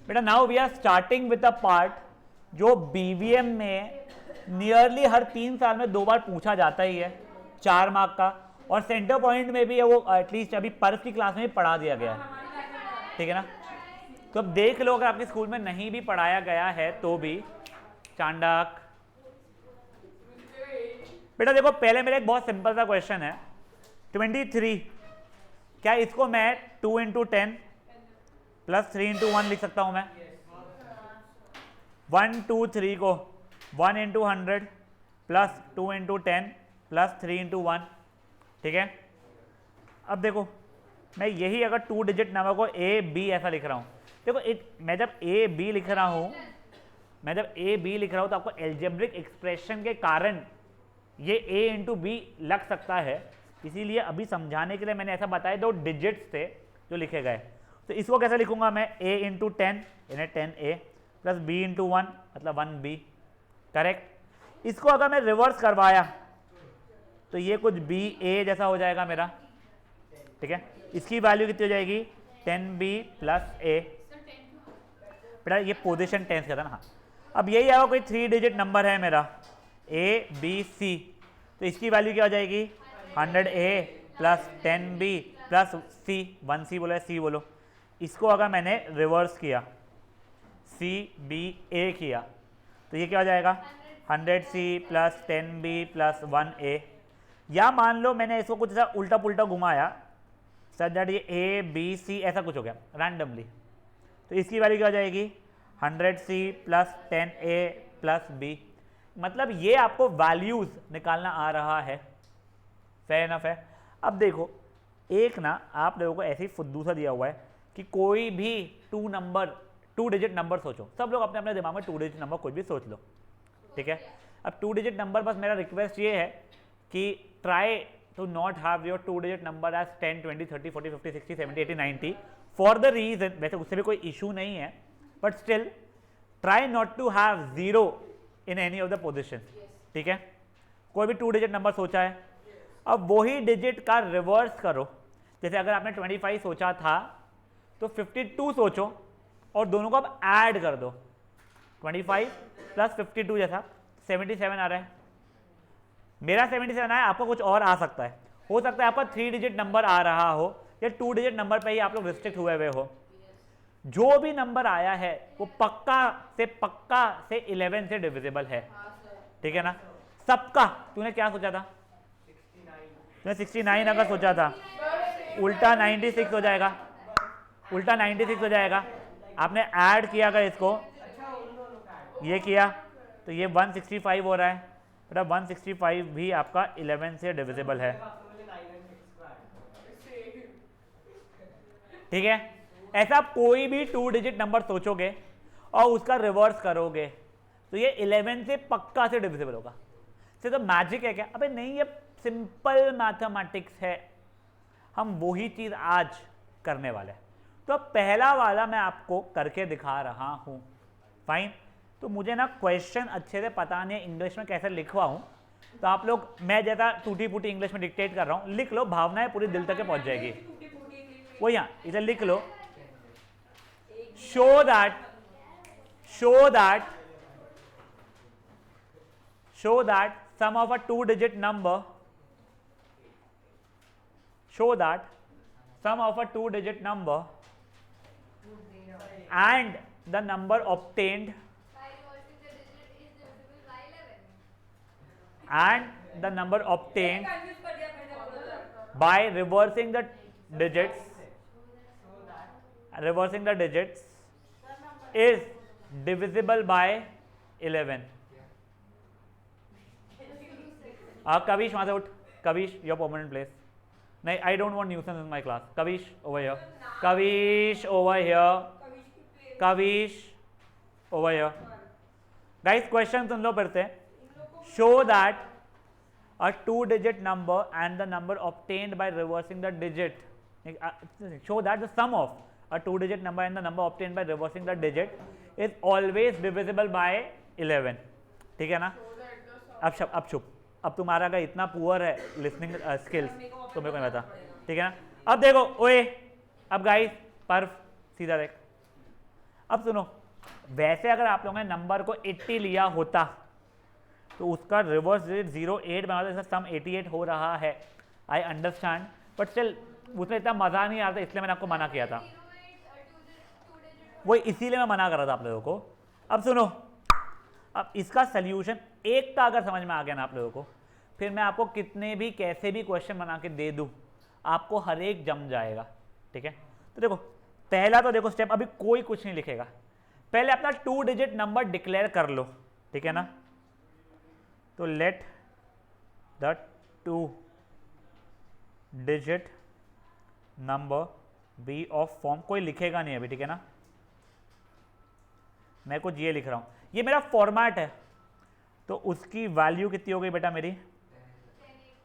बेटा now we are starting with a part जो BVM में नियरली हर 3 साल में 2 बार पूछा जाता ही है, 4 मार्क का, और सेंटर पॉइंट में भी है वो एटलीस्ट अभी पर्फ की क्लास में भी पढ़ा दिया गया है, ठीक है ना। तो अब देख लो, अगर आपके स्कूल में नहीं भी पढ़ाया गया है तो भी चांडाक। बेटा देखो पहले मेरा एक बहुत सिंपल सा क्वेश्चन है, 23, क्या इसको मैं 2 इंटू 10 प्लस 3 इंटू 1 लिख सकता हूं मैं? 1 2 3 को 1 into 100 plus 2 into 10 plus 3 into 1, ठीक है। अब देखो मैं यही अगर 2 डिजिट नंबर को ए बी ऐसा लिख रहा हूं, देखो मैं जब ए बी लिख रहा हूं तो आपको एल्जेब्रिक एक्सप्रेशन के कारण ये ए इंटू बी लग सकता है, इसीलिए अभी समझाने के लिए मैंने ऐसा बताया, 2 डिजिट्स थे जो लिखे गए। तो इसको कैसे लिखूंगा मैं? a इंटू 10 यानी 10a प्लस b इंटू 1 मतलब 1b, करेक्ट। इसको अगर मैं रिवर्स करवाया तो ये कुछ ba जैसा हो जाएगा मेरा, ठीक है। इसकी वैल्यू कितनी हो जाएगी? 10b plus a। बेटा ये पोजीशन टेंस कहता है ना। हाँ, अब यही आएगा कोई 3 डिजिट नंबर है मेरा a b c, तो इसकी वैल्यू क्या हो जाएगी? 100a plus 10b plus c, 1c बोलो या c बोलो। इसको अगर मैंने रिवर्स किया c b a किया तो ये क्या हो जाएगा? 100c plus 10b plus 1a। या मान लो मैंने इसको कुछ ऐसा उल्टा पुल्टा घुमाया सच दैट ये a b c ऐसा कुछ हो गया रैंडमली, तो इसकी वैल्यू क्या हो जाएगी? 100c plus 10a plus b। मतलब ये आपको वैल्यूज निकालना आ रहा है, फेयर इनफ है। अब देखो एक ना आप लोगों को ऐसे ही फुद्दू सा दिया हुआ है कि कोई भी 2 डिजिट नंबर सोचो, सब लोग अपने अपने दिमाग में 2 डिजिट नंबर कोई भी सोच लो, ठीक है। अब 2 डिजिट नंबर, बस मेरा रिक्वेस्ट ये है कि try to not have your 2 digit number as 10 20 30 40 50 60 70 80 90 for the reason, वैसे उससे भी कोई इशू नहीं है, but still try not to have 0 in any of the position, ठीक है। कोई भी 2 डिजिट नंबर सोचा है, अब वही डिजिट का रिवर्स करो। जैसे अगर आपने 25 सोचा था तो 52 सोचो और दोनों को अब ऐड कर दो, 25 प्लस 52 जैसा 77 आ रहा है। मेरा 77 आया, आपका कुछ और आ सकता है, हो सकता है आपका 3 डिजिट नंबर आ रहा हो या 2 डिजिट नंबर पे ही आप लोग रिस्ट्रिक्ट हुए हुए हो। जो भी नंबर आया है वो पक्का से 11 से डिविजिबल है, ठीक है ना। सबका तूने क्या सोचा था? तूने 69 अगर सोचा था, उल्टा 96 हो जाएगा, उल्टा 96 हो जाएगा। आपने ऐड किया अगर इसको, ये किया तो ये 165 हो रहा है। बेटा 165 भी आपका 11 से डिविजिबल है, ठीक है। ऐसा आप कोई भी 2 डिजिट नंबर सोचोगे और उसका रिवर्स करोगे तो ये 11 से पक्का से डिविजिबल होगा। तो मैजिक है क्या? अबे नहीं, ये सिंपल मैथमेटिक्स है, हम वही चीज आज करने वाले हैं। तो पहला वाला मैं आपको करके दिखा रहा हूं, फाइन। तो मुझे ना क्वेश्चन अच्छे से पता नहीं इंग्लिश में कैसे लिखवाऊं, तो आप लोग, मैं जैसा टूटी फूटी इंग्लिश में डिक्टेट कर रहा हूं, लिख लो, भावनाएं पूरी दिल तक पहुंच जाएगी। वो यहाँ इसे लिख लो, show that sum of a 2 digit number and the number obtained by reversing the digits is divisible by 11. Kavish वहां से उठ, कविश योर परमानेंट प्लेस। नहीं, I don't want nuisance in my class. Kavish over here, Kavish over here, Kavish over here. Guys question सुन लो फिर से। Show that a 2-digit number and the number obtained by reversing the digit, show that the sum of a 2-digit number and the number obtained by reversing the digit is always divisible by 11, ठीक है ना। अब चुप, अब तुम्हारा अगर इतना poor है लिसनिंग स्किल्स तो मेरे को नहीं पता, ठीक है ना। अब देखो ओए, अब गाइस पर्फ सीधा देख, अब सुनो, वैसे अगर आप लोगों ने नंबर को 80 लिया होता तो उसका रिवर्स डिजिट 08 बना दो, इसका सम 88 हो रहा है। आई अंडरस्टैंड, बट स्टिल उसमें इतना मजा नहीं आता, इसलिए मैंने आपको मना किया था। वही इसीलिए मैं मना कर रहा था आप लोगों को। अब सुनो, अब इसका सोल्यूशन एक का अगर समझ में आ गया ना आप लोगों को, फिर मैं आपको कितने भी कैसे भी क्वेश्चन बना के दे दूं, आपको हर एक जम जाएगा। ठीक है, तो देखो पहला तो देखो स्टेप, अभी कोई कुछ नहीं लिखेगा, पहले अपना 2 डिजिट नंबर डिक्लेयर कर लो। ठीक है ना, तो let the 2 digit number be of form, कोई लिखेगा नहीं अभी। ठीक है ना, मैं कुछ ये लिख रहा हूं, ये मेरा फॉर्मेट है, तो उसकी वैल्यू कितनी हो गई बेटा मेरी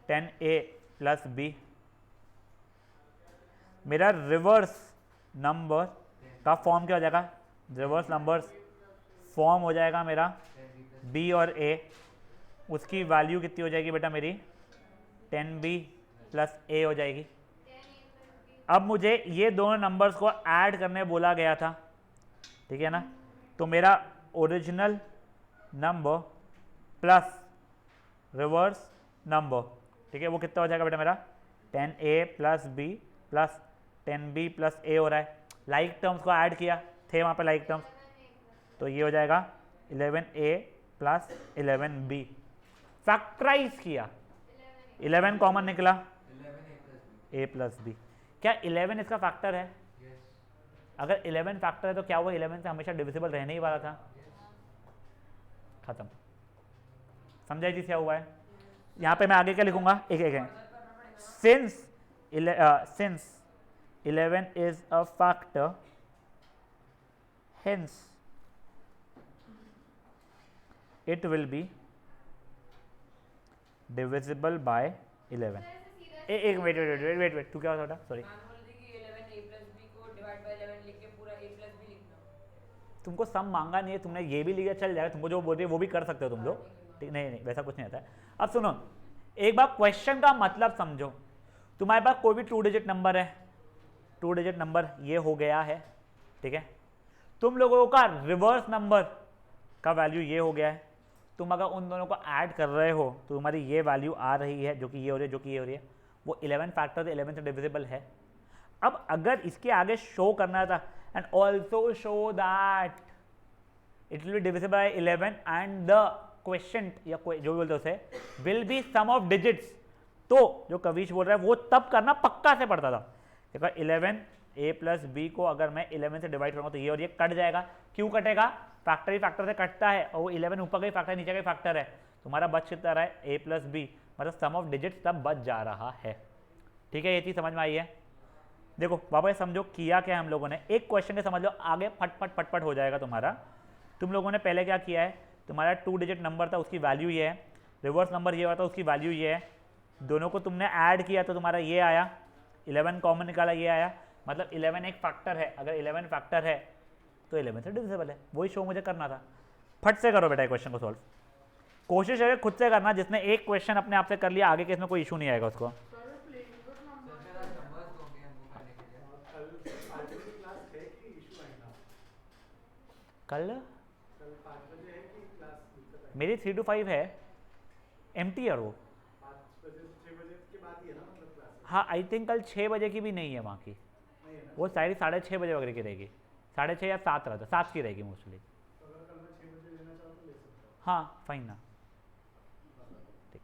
10a प्लस बी। मेरा रिवर्स नंबर का फॉर्म क्या हो जाएगा, रिवर्स नंबर्स फॉर्म हो जाएगा मेरा b और a, उसकी वैल्यू कितनी हो जाएगी बेटा मेरी 10b प्लस a हो जाएगी। अब मुझे ये दोनों नंबर्स को ऐड करने बोला गया था। ठीक है ना, तो मेरा original number plus reverse number, ठीक है, वो कितना हो जाएगा बेटा मेरा 10a plus b plus 10b plus a हो रहा है। लाइक टर्म्स को ऐड किया थे वहाँ पे लाइक टर्म्स, तो ये हो जाएगा 11a प्लस 11b। फैक्टराइज किया, 11 कॉमन निकला, a प्लस बी। क्या 11 इसका फैक्टर है? अगर 11 फैक्टर है तो क्या वो 11 से हमेशा डिविजिबल रहने ही वाला था? खत्म। समझा जी क्या हुआ है? यहाँ पे मैं आगे क्या लिखूंगा, एक एक है, since 11 is a factor, hence it will be divisible by 11। एक वेट, तू क्या होता? सॉरी, तुमको सम मांगा नहीं है, तुमने ये भी लिया चल जाएगा, तुमको जो बोल रही है वो भी कर सकते हो तुम लोग। ठीक, नहीं वैसा कुछ नहीं आता है। अब सुनो, एक बार क्वेश्चन का मतलब समझो। तुम्हारे पास कोई भी 2 डिजिट नंबर है, 2 डिजिट नंबर ये हो गया है। ठीक है, तुम लोगों का रिवर्स नंबर का वैल्यू ये हो गया है। तुम अगर उन दोनों को ऐड कर रहे हो तो तुम्हारी ये वैल्यू आ रही है, जो कि ये हो रही है, जो कि ये हो रही है, वो 11 फैक्टर 11 से डिविजिबल है। अब अगर इसके आगे शो करना था, and also show that it will be divisible by 11 and the question या जो भी बोलते उसे will be sum of digits, तो जो कविश बोल रहा है वो तब करना पक्का से पड़ता था। देखो 11 a प्लस बी को अगर मैं 11 से डिवाइड करूंगा तो ये और ये कट जाएगा। क्यों कटेगा? फैक्टर ही फैक्टर से कटता है, और वो 11 ऊपर का ही फैक्टर नीचे का ही फैक्टर है। तुम्हारा बच कितना रहा है a प्लस बी, मतलब सम ऑफ डिजिट्स तब बच जा रहा है। ठीक है, ये चीज़ समझ में आई है? देखो वापस समझो किया क्या हम लोगों ने, एक क्वेश्चन के समझ लो, आगे फटफट हो जाएगा तुम्हारा। तुम लोगों ने पहले क्या किया है, तुम्हारा 2 डिजिट नंबर था उसकी वैल्यू ये है, रिवर्स नंबर ये हुआ था उसकी वैल्यू ये है, दोनों को तुमने ऐड किया तो तुम्हारा ये आया, 11 कॉमन निकाला ये आया, मतलब 11 एक फैक्टर है। अगर 11 फैक्टर है तो 11 से डिविजिबल है। वही शो मुझे करना था। फट से करो बेटा क्वेश्चन को सॉल्व, कोशिश है खुद से करना। जिसने एक क्वेश्चन अपने आप से कर लिया आगे के इसमें कोई इशू नहीं आएगा उसको। कल मेरी 3 to 5 है, एम्प्टी है वो। हाँ आई थिंक कल 6 बजे की भी नहीं है वहाँ की, वो शायद 6:30 बजे वगैरह की रहेगी, 6:30 या 7 रहता, 7 की रहेगी मोस्टली। हाँ फाइन ना, ठीक।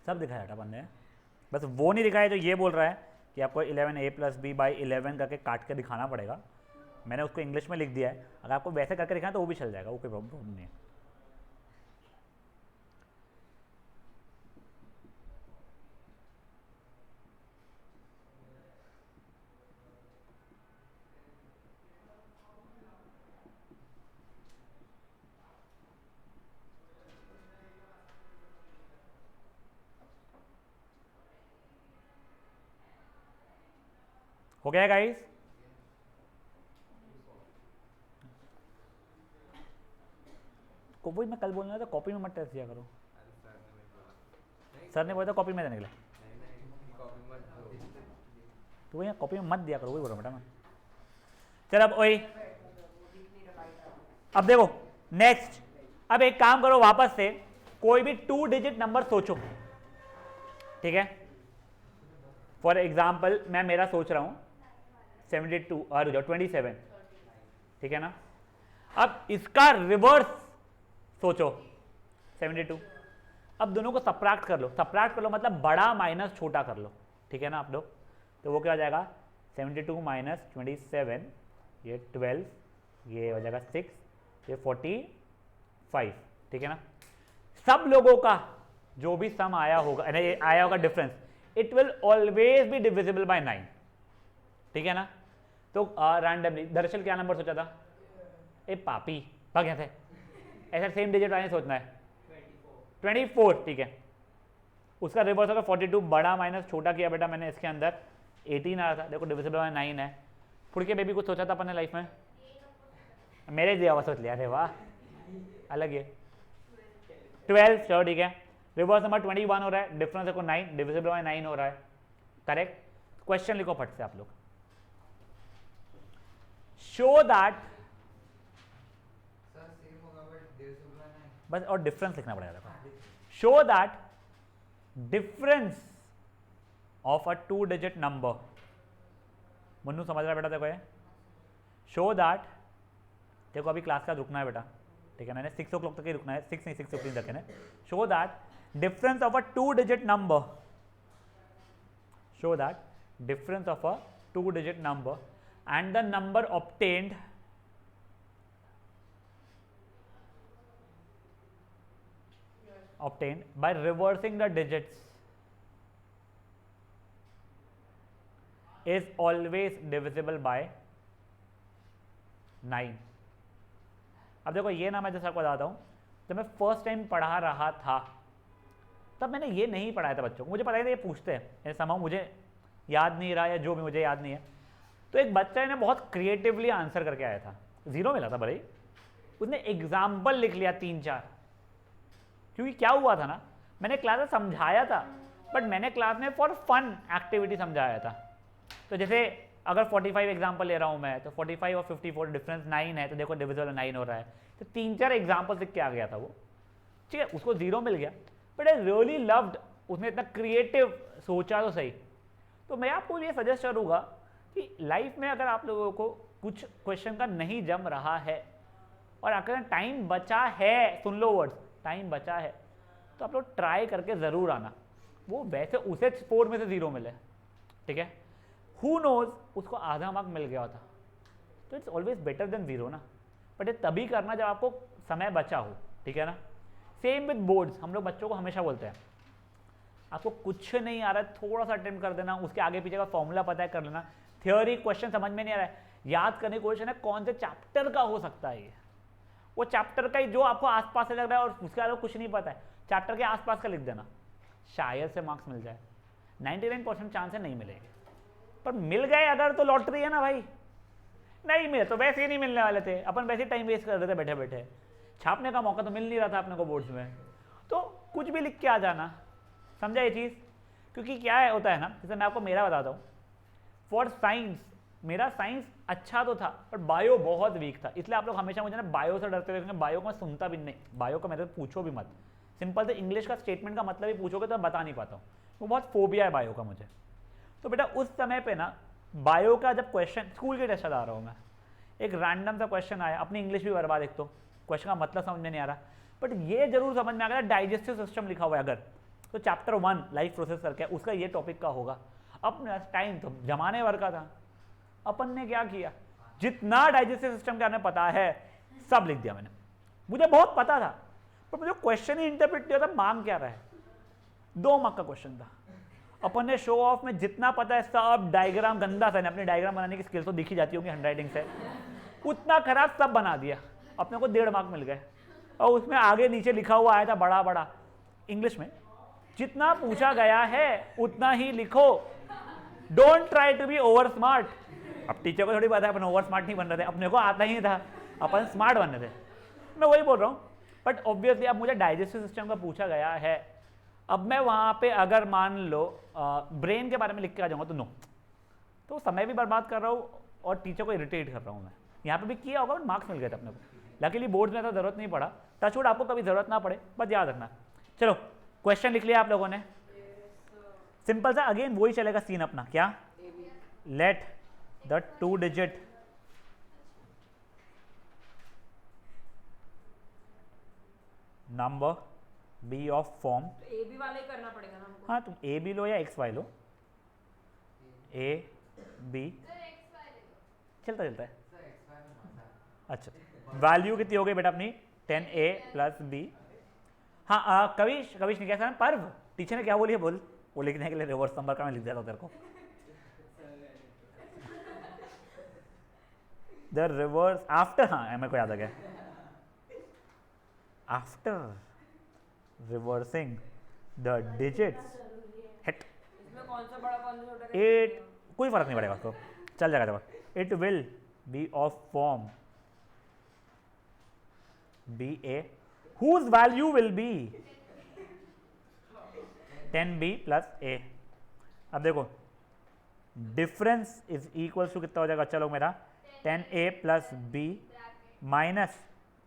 सब दिखाया था अपन ने, बस वो नहीं दिखाया जो ये बोल रहा है कि आपको 11 a प्लस बी बाई 11 करके काट के दिखाना पड़ेगा। मैंने उसको इंग्लिश में लिख दिया है, अगर आपको वैसे करके दिखाना तो वो भी चल जाएगा, वो कोई प्रॉब्लम नहीं है। हो गया गाइस? को वही मैं कल बोलना था, कॉपी में मत टेस्ट दिया करो। सर ने बोला था कॉपी में देने के लिए, तो वही कॉपी में मत दिया करो, वही बोल रहा बेटा मैं। चल अब वही, अब देखो नेक्स्ट, अब एक काम करो, वापस से कोई भी 2 डिजिट नंबर सोचो, ठीक है। फॉर एग्जाम्पल मैं मेरा सोच रहा हूं 72 और 27, ठीक है ना। अब इसका रिवर्स सोचो 72। अब दोनों को सब्ट्रैक्ट कर लो, सब्ट्रैक्ट कर लो मतलब बड़ा माइनस छोटा कर लो, ठीक है ना आप लोग। तो वो क्या हो जाएगा 72 माइनस 27, ये 12, ये हो जाएगा 6, ये 45, ठीक है ना। सब लोगों का जो भी सम आया होगा, ये आया होगा difference, it will always be divisible bye 9, ठीक है ना। तो रैंडमली दरअसल क्या नंबर सोचा था, ए पापी भाग यहाँ से, ऐसा सेम डिजिट वाले सोचना है 24, ठीक है। उसका रिवर्स होगा 42, बड़ा माइनस छोटा किया बेटा मैंने, इसके अंदर 18 आ रहा था, देखो डिविजिबल बाय 9 है। फुड़के बेबी कुछ सोचा था अपन ने लाइफ में, मेरे दिया हुआ सोच लिया, अरे वाह अलग है। 12, चलो ठीक है। रिवर्स नंबर 21 हो रहा है, डिफरेंस देखो 9, डिविजिबल बाय 9 हो रहा है, करेक्ट। क्वेश्चन लिखो फट से आप लोग, शो दैट, बस और डिफरेंस लिखना पड़ेगा, show that difference of a 2 digit number, Mannu समझ रहा है बेटा देखो ये, शो दैट, देखो अभी क्लास का रुकना है बेटा, ठीक है ना, 6 o'clock तक ही रुकना है, 6 नहीं 6:15 तक है ना। Show that difference of a 2 digit number, show that difference of a 2 digit number and the number obtained by reversing the digits is always divisible by 9। अब देखो ये ना मैं जैसा आपको बताता हूँ, जब मैं फर्स्ट टाइम पढ़ा रहा था तब मैंने ये नहीं पढ़ाया था बच्चों को, मुझे पता है ये पूछते हैं समाओ, मुझे याद नहीं रहा या जो भी मुझे याद नहीं है। तो एक बच्चा ने बहुत क्रिएटिवली आंसर करके आया था, 0 मिला था भले, उसने एग्जाम्पल लिख लिया 3-4, क्योंकि क्या हुआ था ना, मैंने क्लास में समझाया था, बट मैंने क्लास में फॉर फन एक्टिविटी समझाया था। तो जैसे अगर 45 एग्जाम्पल ले रहा हूँ मैं, तो 45 और 54 डिफरेंस 9 है, तो देखो डिविजिबल 9 हो रहा है, तो 3-4 एग्जाम्पल लिख के आ गया था वो, ठीक है। उसको 0 मिल गया, बट आई रियली लव्ड, उसने इतना क्रिएटिव सोचा तो सही। तो मैं आपको ये सजेस्ट करूँगा कि लाइफ में अगर आप लोगों को कुछ क्वेश्चन का नहीं जम रहा है और अगर टाइम बचा है, सुन लो वर्ड्स, टाइम बचा है, तो आप लोग ट्राई करके ज़रूर आना। वो वैसे उसे 4 में से 0 मिले, ठीक है, हु नोज उसको आधा मार्क मिल गया था, तो इट्स ऑलवेज बेटर देन 0 ना। बट ये तभी करना जब आपको समय बचा हो, ठीक है ना। सेम विद बोर्ड्स, हम लोग बच्चों को हमेशा बोलते हैं आपको कुछ नहीं आ रहा है, थोड़ा सा अटेम्प्ट कर देना, उसके आगे पीछे का फॉर्मूला पता है कर लेना, थ्योरी क्वेश्चन समझ में नहीं आ रहा है, याद करने की कोशिश है कौन से चैप्टर का हो सकता है ये, वो चैप्टर का ही जो आपको आसपास से लग रहा है और उसके अलावा कुछ नहीं पता है, चैप्टर के आसपास का लिख देना, शायद से मार्क्स मिल जाए। 99% चांस है नहीं मिलेंगे, पर मिल गए अगर तो लॉटरी है ना भाई, नहीं मिले तो वैसे ही नहीं मिलने वाले थे, अपन वैसे ही टाइम वेस्ट कर रहे थे बैठे बैठे, छापने का मौका तो मिल नहीं रहा था अपने को बोर्ड्स में, तो कुछ भी लिख के आ जाना, समझा ये चीज़। क्योंकि क्या है होता है ना, जैसे मैं आपको मेरा बताता हूँ, फॉर साइंस मेरा साइंस अच्छा तो था पर बायो बहुत वीक था, इसलिए आप लोग हमेशा मुझे ना बायो से डरते हुए, बायो को मैं सुनता भी नहीं, बायो को मेरे पूछो भी मत, सिंपल से इंग्लिश का स्टेटमेंट का मतलब ही पूछोगे तो मैं बता नहीं पाता हूँ, वो बहुत फोबिया है बायो का मुझे। तो बेटा उस समय पे ना बायो का जब क्वेश्चन, स्कूल के टेस्ट आ रहा हूँ मैं, एक रैंडम सा क्वेश्चन आया, अपनी इंग्लिश भी बर्बाद, एक तो क्वेश्चन का मतलब समझ में नहीं आ रहा, बट ये जरूर समझ में आ गया डाइजेस्टिव सिस्टम लिखा हुआ है अगर, तो चैप्टर 1 लाइफ प्रोसेस करके उसका ये टॉपिक का होगा। अब टाइम तो जमाने भर का था, अपन ने क्या किया, जितना डाइजेस्टिव सिस्टम के बारे में पता है सब लिख दिया मैंने। मुझे बहुत पता था पर मुझे क्वेश्चन ही इंटरप्रेट किया था मांग क्या रहा है। 2 मार्क का क्वेश्चन था। अपन ने शो ऑफ में जितना पता है सब डायग्राम गंदा था, अपनी डायग्राम बनाने की स्किल तो दिखी जाती होगी हैंडराइटिंग से, उतना खराब सब बना दिया, अपने को 1.5 मार्क मिल गए। और उसमें आगे नीचे लिखा हुआ आया था बड़ा बड़ा इंग्लिश में, जितना पूछा गया है उतना ही लिखो, don't try to be over smart. अब टीचर को थोड़ी पता है अपन ओवर स्मार्ट नहीं बन रहे थे, अपने को आता ही था, अपन स्मार्ट बन रहे थे। मैं वही बोल रहा हूँ। बट ऑब्वियसली अब मुझे डाइजेस्टिव सिस्टम का पूछा गया है, अब मैं वहाँ पे अगर मान लो ब्रेन के बारे में लिख के आ जाऊँगा तो नो, तो समय भी बर्बाद कर रहा हूँ और टीचर को इरिटेट कर रहा हूँ मैं। यहाँ पे भी किया होगा बट मार्क्स मिल गए थे अपने को। लकीली बोर्ड में तो जरूरत नहीं पड़ा, टचवुड आपको कभी जरूरत ना पड़े, बस याद रखना। चलो क्वेश्चन लिख लिया आप लोगों ने, सिंपल सा, अगेन वही चलेगा सीन अपना, क्या let the 2 digit number be of form, a b वाला ही करना पड़ेगा ना हमको। हाँ तुम ए बी लो या एक्स वाई लो, ए बी चलता चलता है। अच्छा वैल्यू कितनी हो गई बेटा अपनी 10a प्लस बी। हाँ कविश ने क्या कहा, पर्व टीचर ने क्या बोली है बोल, वो लिखने के लिए रिवर्स नंबर का मैं लिख दिया था तेरे को। द रिवर्स आफ्टर, हाँ मेरे को याद आ गया, after reversing the digits hit, इसमें कौन सा बड़ा कौन सा छोटा, इट कोई फर्क नहीं पड़ेगा उसको, चल जाएगा जब, it will B of form BA whose value will be 10B plus A। अब देखो डिफरेंस इज इक्वल टू कितना हो जाएगा, चलो मेरा 10A plus B minus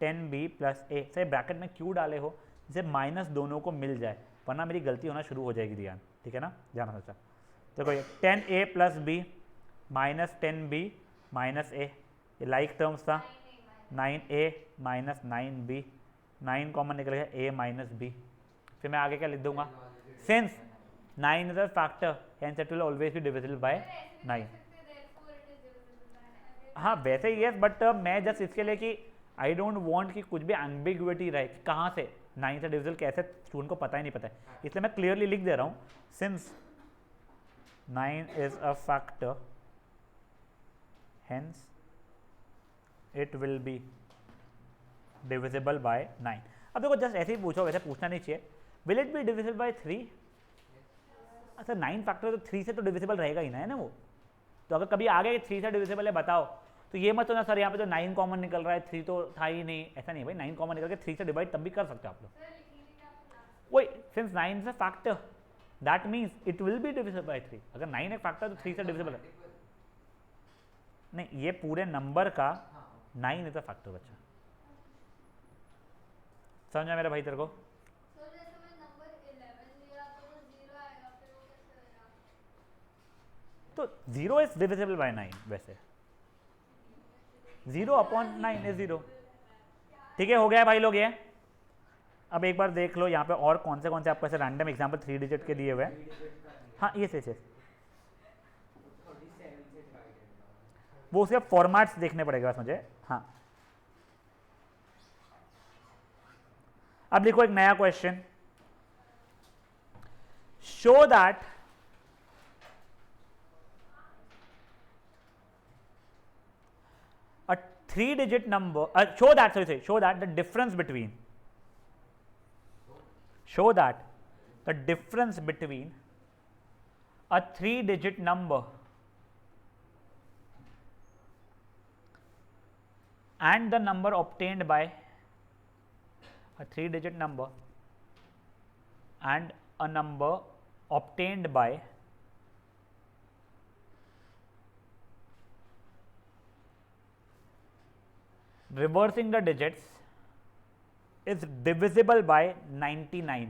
10B plus A. सही ब्रैकेट में क्यों डाले हो, जिसे माइनस दोनों को मिल जाए, वरना मेरी गलती होना शुरू हो जाएगी ध्यान, ठीक है ना, ध्यान सोचा। देखो ये 10A plus B minus 10B minus A, ये लाइक टर्म्स था, 9A माइनस 9B, 9 कॉमन निकल गया A माइनस बी। फिर मैं आगे क्या लिख दूंगा, since 9 is a factor hence it will always be divisible bye 9। हाँ वैसे ही है, बट मैं जस्ट इसके लिए कि आई डोंट वांट कि कुछ भी एम्बिग्विटी रहे कि कहाँ से 9 से डिविजिबल कैसे, स्टूडेंट को पता ही नहीं पता है, इसलिए मैं क्लियरली लिख दे रहा हूँ, since 9 is a factor hence it will be divisible bye 9। अब देखो जस्ट ऐसे ही पूछो, वैसे पूछना नहीं चाहिए, will it be divisible bye 3। अच्छा 9 फैक्टर तो 3 से तो डिविजिबल रहेगा ही ना, है ना वो, तो अगर कभी आ गया कि 3 से डिविजिबल है बताओ, तो ये मत होना सर यहाँ पे तो 9 कॉमन निकल रहा है 3 तो था ही नहीं, ऐसा नहीं भाई, 9 कॉमन निकल के 3 से डिवाइड तब भी कर सकते हो आप लोग। वही since 9 is a factor that means it will be divisible bye 3। अगर 9 एक फैक्टर तो 3 से डिविजिबल है नहीं, ये पूरे नंबर का 9 इज अ फैक्टर बच्चा, समझा मेरा भाई तेरे को। तो 0 इज डिविजिबल बाय 9, वैसे 0 अपॉन 9 इज 0, ठीक है, हो गया भाई लोग ये। अब एक बार देख लो यहाँ पे और कौन से आपको ऐसे रैंडम एग्जांपल 3 डिजिट के दिए हुए हैं। हाँ ये वो उसके फॉर्मेट्स देखने पड़ेगा बस मुझे। हाँ अब लिखो एक नया question, show that a 3-digit number, show that the difference between a 3-digit number and the number obtained by a 3-digit number and a number obtained by reversing the digits is divisible by 99।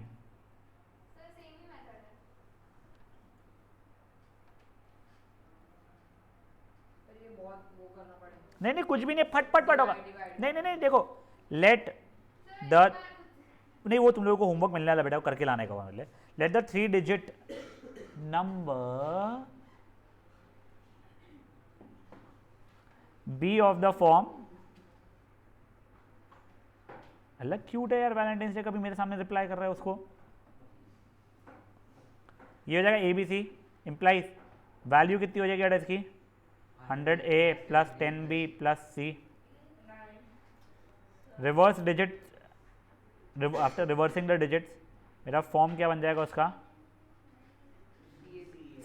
नहीं कुछ भी नहीं, फट होगा, नहीं देखो let the, नहीं वो तुम लोगों को होमवर्क मिलने वाला बेटा, करके लाने का वाला, let the 3-digit number be of the form, अलग क्यूट है यार वैलेंटाइन डे, कभी मेरे सामने रिप्लाई कर रहा है उसको। ये हो जाएगा a b c, implies value कितनी हो जाएगी एड्रेस की 100A plus 10B plus c, reverse digit, after reversing the digits मेरा फॉर्म क्या बन जाएगा उसका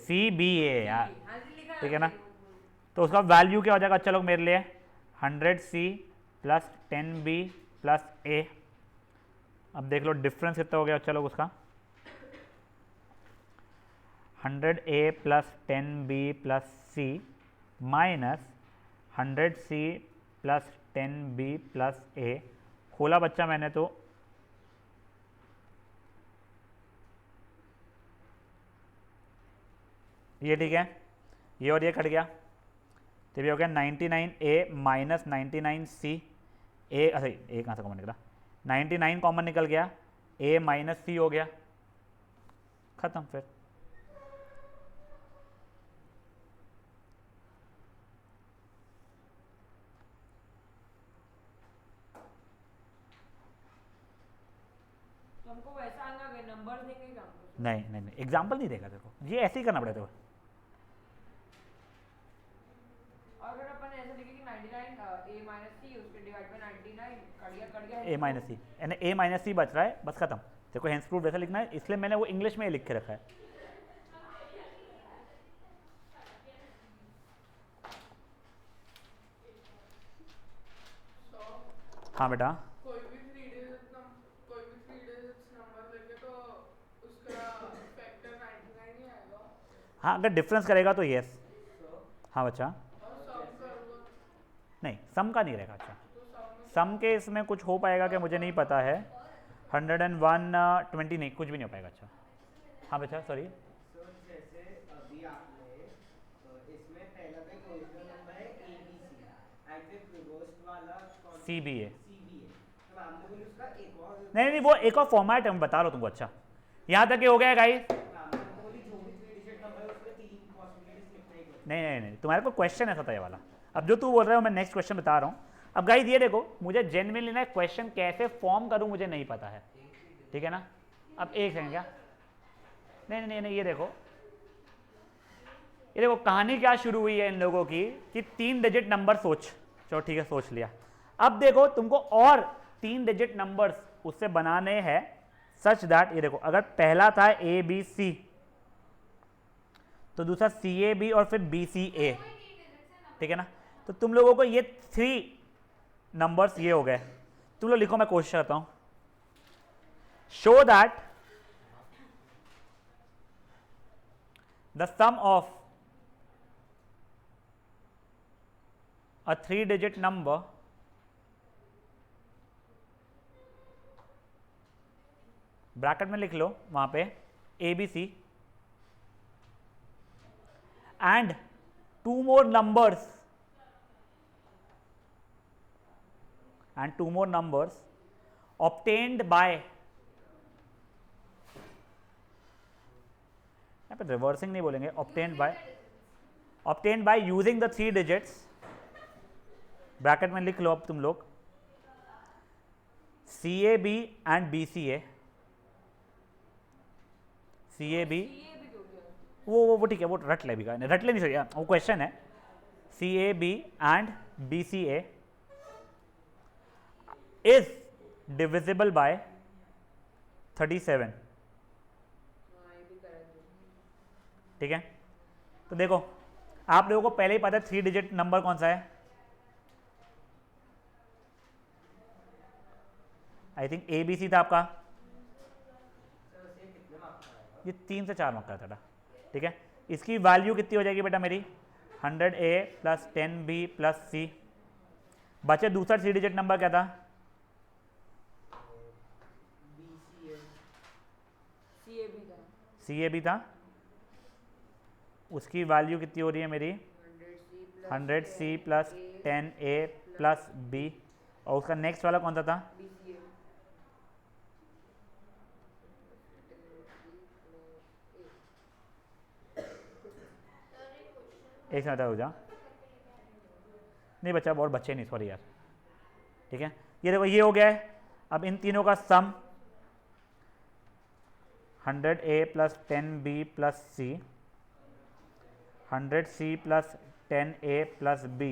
CBA यार, ठीक है ना। तो उसका वैल्यू क्या हो जाएगा अच्छा लोग मेरे लिए 100C plus 10B plus A। अब देख लो डिफरेंस कितना हो गया अच्छा लोग उसका 100A plus 10B plus C minus 100C plus 10B plus A। खोला बच्चा मैंने तो ये ठीक है, ये और ये कट गया तो ये हो गया 99A माइनस 99C ए, अच्छा ए कहाँ से कॉमन निकला 99 कॉमन निकल गया, A माइनस C हो गया, खत्म। फिर तो हमको वैसा आना है, नंबर देंगे क्या हमको? नहीं नहीं नहीं एग्जाम्पल नहीं देगा देखो, ये ऐसे ही करना पड़ेगा देखो। और अगर अपन ऐसे लिखे कि 99 A माइनस C उसके डिवाइड बाय 99 कट गया ए माइनस सी यानी ए माइनस सी बच रहा है, बस खत्म। देखो हेंस प्रूफ वैसा लिखना है, इसलिए मैंने वो इंग्लिश में लिख के रखा है। हाँ बेटा, कोई भी थ्री डिजिट नंबर लेके तो उसका फैक्टर 99 ही आएगा। हाँ अगर डिफरेंस करेगा तो येस। हाँ बच्चा, और सम करूँगा नहीं सम का नहीं रहेगा। अच्छा तो सम में सम के इसमें कुछ हो पाएगा क्या मुझे नहीं पता है। 101 20 नहीं, कुछ भी नहीं हो पाएगा। अच्छा हाँ बच्चा सॉरी, सो जैसे अभी आपने इसमें पहला का ओरिजिनल नंबर है ABC एंड फिर रिवर्स्ड वाला CBA। CBA, तो आपने बोली उसका एक और नहीं नहीं वो एक और फॉर्मेट है, मैं बता रहा हूँ तुमको। अच्छा यहाँ तक ये हो गया गाइस। आपने बोली जो भी थ्री डिजिट नंबर है उसमें तीन पॉसिबिलिटीज लिखना ही पड़ेगा। नहीं नहीं नहीं तुम्हारे को क्वेश्चन ऐसा था ये वाला। अब जो तू बोल रहे हो मैं नेक्स्ट क्वेश्चन बता रहा हूँ। अब गाइस ये देखो, मुझे जेन्युइनली ना क्वेश्चन कैसे फॉर्म करूँ मुझे नहीं पता है, ठीक है ना। अब एक सेकंड, क्या नहीं नहीं नहीं ये देखो, ये देखो कहानी क्या शुरू हुई है इन लोगों की कि 3 डिजिट नंबर सोच, चलो ठीक है सोच लिया। अब देखो तुमको और 3 डिजिट नंबर्स उससे बनाने हैं सच दैट, ये देखो अगर पहला था ABC तो दूसरा CAB और फिर BCA, ठीक है ना। तो तुम लोगों को ये 3 नंबर्स ये हो गए। तुम लोग लिखो, मैं कोशिश करता हूं। Show that the sum of a 3-digit number bracket में लिख लो वहां पे ABC and 2 more numbers obtained by, यहाँ पे रिवर्सिंग नहीं बोलेंगे, obtained by using the 3 digits, bracket में लिख लो अब तुम लोग CAB एंड BCA। CAB ये भी क्यों किया? वो ठीक है, वो रट ले भी, रट ले नहीं सही, वो क्वेश्चन है। CAB and BCA is divisible by 37, हाँ ये भी करेक्ट है। ठीक है। तो देखो आप लोगों को पहले ही पता है 3 डिजिट नंबर कौन सा है, आई थिंक ABC था आपका, सर उसे कितने मार्क्स का आएगा? ये 3 से 4 मार्क का था, ठीक है। इसकी वैल्यू कितनी हो जाएगी बेटा मेरी 100A plus 10B plus C। बचे दूसरा 3 डिजिट नंबर क्या था, BCA CAB था CAB था। उसकी वैल्यू कितनी हो रही है मेरी 100C plus 10A plus B, और उसका नेक्स्ट वाला कौन सा था BCA एक मिनट हो जा, नहीं बचा, और बचे नहीं, सॉरी यार, ठीक है। ये देखो ये हो गया है। अब इन तीनों का सम 100A plus 10B plus C, 100C plus 10A plus B,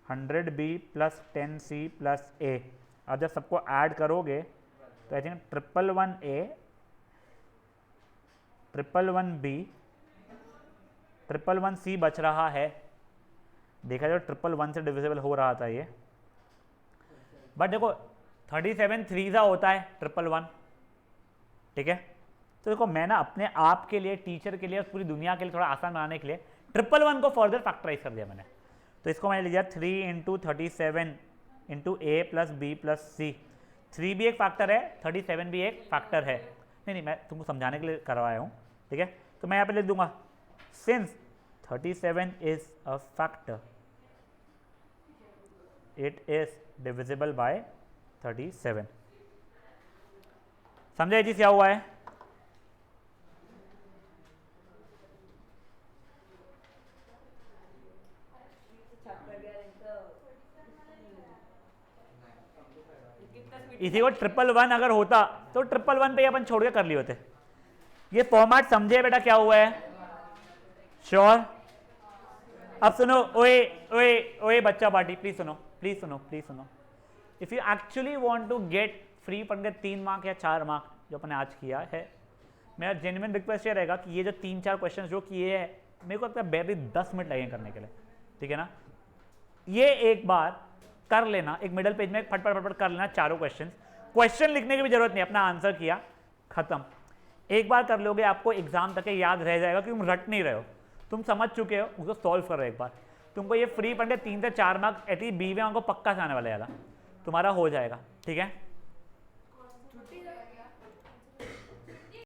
100B plus 10C plus A। अब जब सबको ऐड करोगे तो I think 111A, 111B, 111C बच रहा है। देखा जाए 111 से डिविजिबल हो रहा था ये, बट देखो 37 3 होता है 111, ठीक है। तो देखो मैं ना अपने आप के लिए, टीचर के लिए, पूरी दुनिया के लिए थोड़ा आसान बनाने के लिए 111 को फर्दर फैक्टराइज कर दिया मैंने। तो इसको मैंने लिया 3 into 37 into A plus B plus C। 3 भी एक फैक्टर है, 37 भी एक फैक्टर है। नहीं मैं तुमको समझाने के लिए करवाया हूँ, ठीक है। तो मैं यहाँ पे लिख दूंगा since 37 is a factor it is divisible by 37। समझे ये चीज क्या हुआ है? इसी को 111 अगर होता तो 111 पे अपन छोड़ के कर लिए होते। ये फॉर्मेट समझे बेटा क्या हुआ है? श्योर? अब सुनो, ओए ओए ओए बच्चा पार्टी, प्लीज सुनो प्लीज सुनो प्लीज सुनो। If you actually want to get free पढ़ के 3 मार्क या 4 मार्क जो अपने आज किया है, मेरा जेन्युइन रिक्वेस्ट ये रहेगा कि ये जो 3-4 क्वेश्चन जो किए हैं, मेरे को लगता है बैरली 10 मिनट लगेंगे करने के लिए, ठीक है ना। ये एक बार कर लेना, एक मिडल पेज में फटफट फटफट कर लेना चारों क्वेश्चन लिखने की भी जरूरत नहीं, अपना आंसर किया खत्म। एक बार कर लोगे आपको एग्जाम तक याद रह जाएगा कि तुम रट नहीं रहे हो, तुम समझ चुके हो, उसको सॉल्व करो एक बार। तुमको ये फ्री पढ़ के 3 से 4 मार्क्स एटलीस्ट 20वें अंक को पक्का से आने वाला है, तुम्हारा हो जाएगा, ठीक है।